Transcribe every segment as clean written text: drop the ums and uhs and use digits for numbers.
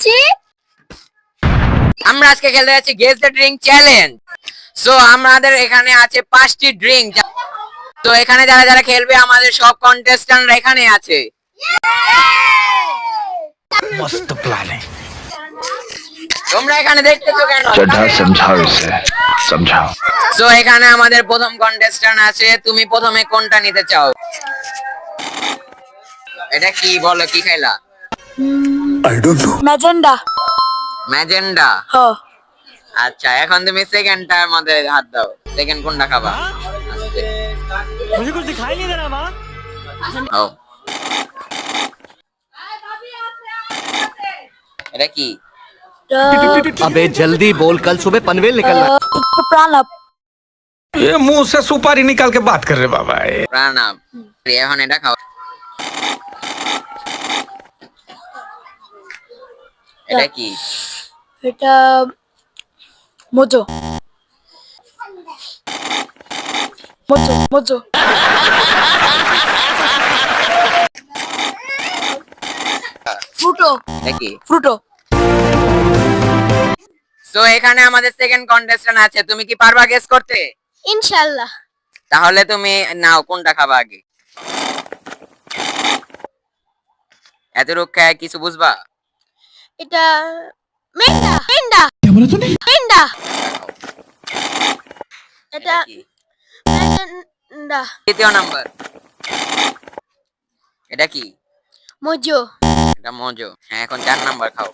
যাচ্ছি। আমরা আজকে খেলতে যাচ্ছি guess the drink challenge. So আমাদের এখানে আছে 5টি ড্রিঙ্ক। তো এখানে যারা যারা খেলবে আমাদের সব কন্টেস্ট্যান্টরা এখানে আছে। मस्त प्लान है। তোমরা এখানে দেখতেছো কেন? चड्ढा समझाओ इसे, समझाओ। সো এখানে আমাদের প্রথম কন্টেস্ট্যান্ট আছে। তুমি প্রথমে কোনটা নিতে চাও? এটা কি বলো, কি খাইলা? I don't know. Magenta. Magenta. হ্যাঁ। আচ্ছা, এখন তুমি সেকেন্ডটার মধ্যে হাত দাও। সেকেন্ড কোনটা খাবা? আস্তে। मुझे कुछ दिखाई नहीं दे रहा माँ। ও, এটা কি? अबे जल्दी बोल, कल सुबह पनवेल निकलना है। প্রাণাপ। ये मुंह से सुपारी निकाल के बात कर रहे बाबा। প্রাণাব। এখন এটা খাও। এটা কি? এটা মোজো। Mojo Mojo. ফ্রুটো। এটা কি? ফ্রুটো। সো এখানে আমাদের সেকেন্ড কন্টেস্ট্যান্ট আছে। তুমি কি পারবা গেস করতে? ইনশাআল্লাহ। তাহলে তুমি নাও, কোনটা খাবা আগে? এত রক্ষায় কিছু বুঝবা? এটা মেন্ডা। মেন্ডা। কি বলে তুমি? মেন্ডা। এটা কি? মেন্ডা। দ্বিতীয় নাম্বার। এটা কি? মোজো। এটা মজো। হ্যাঁ, এখন 4 নাম্বার খাও।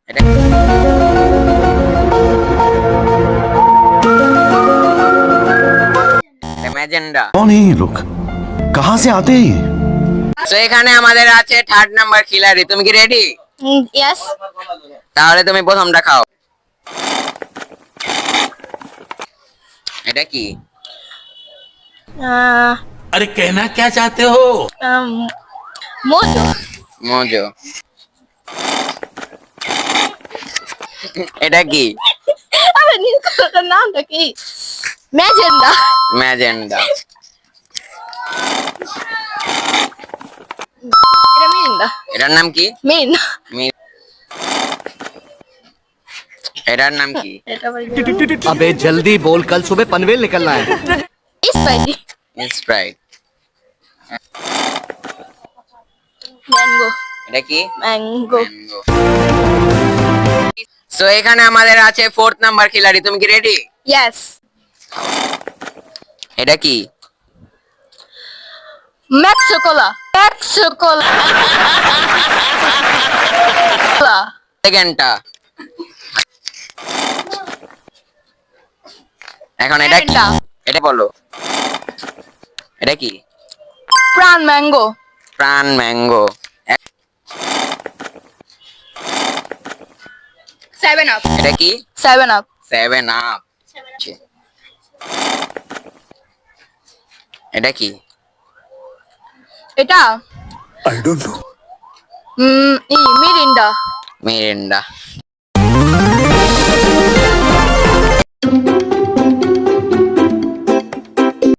এটা ম্যাজেন্ডা। कौन है ये लोग, कहाँ से आते हैं ये? সো এখানে আমাদের আছে থার্ড নাম্বার খিলাড়ি। তুমি কি রেডি? ইয়েস। তাহলে তুমি প্রথমটা খাও। এটা কি? अरे कहना क्या चाहते हो? মোজো। মজো। এটা কি? আরে নিকটার নামটা কি? ম্যাজেন্ডা। ম্যাজেন্ডা। এটা মেন্ডা। এটার নাম কি? মেন্ডা। এটার নাম কি? এটা अबे जल्दी बोल, कल सुबह पनवेल निकलना है। স্পাইসি। স্প্রাইট। ম্যাঙ্গো। এটা কি? ম্যাঙ্গো। ম্যাঙ্গো। সো এখানে আমাদের আছে ফোর্থ নাম্বার খিলাড়ি। তুমি কি রেডি? ইয়েস। এটা কি? মেক্সিকোলা। মেক্সিকোলা। সেকেন্ডটা। এখন এটা কি? ম্যাজেন্ডা। এটা বলো। এটা কি? প্রাণ ম্যাঙ্গো। প্রাণ ম্যাঙ্গো। 7 আপ। এটা কি? 7 আপ। 7 আপ। এটা কি? এটা I don't know. Mirinda. Mirinda.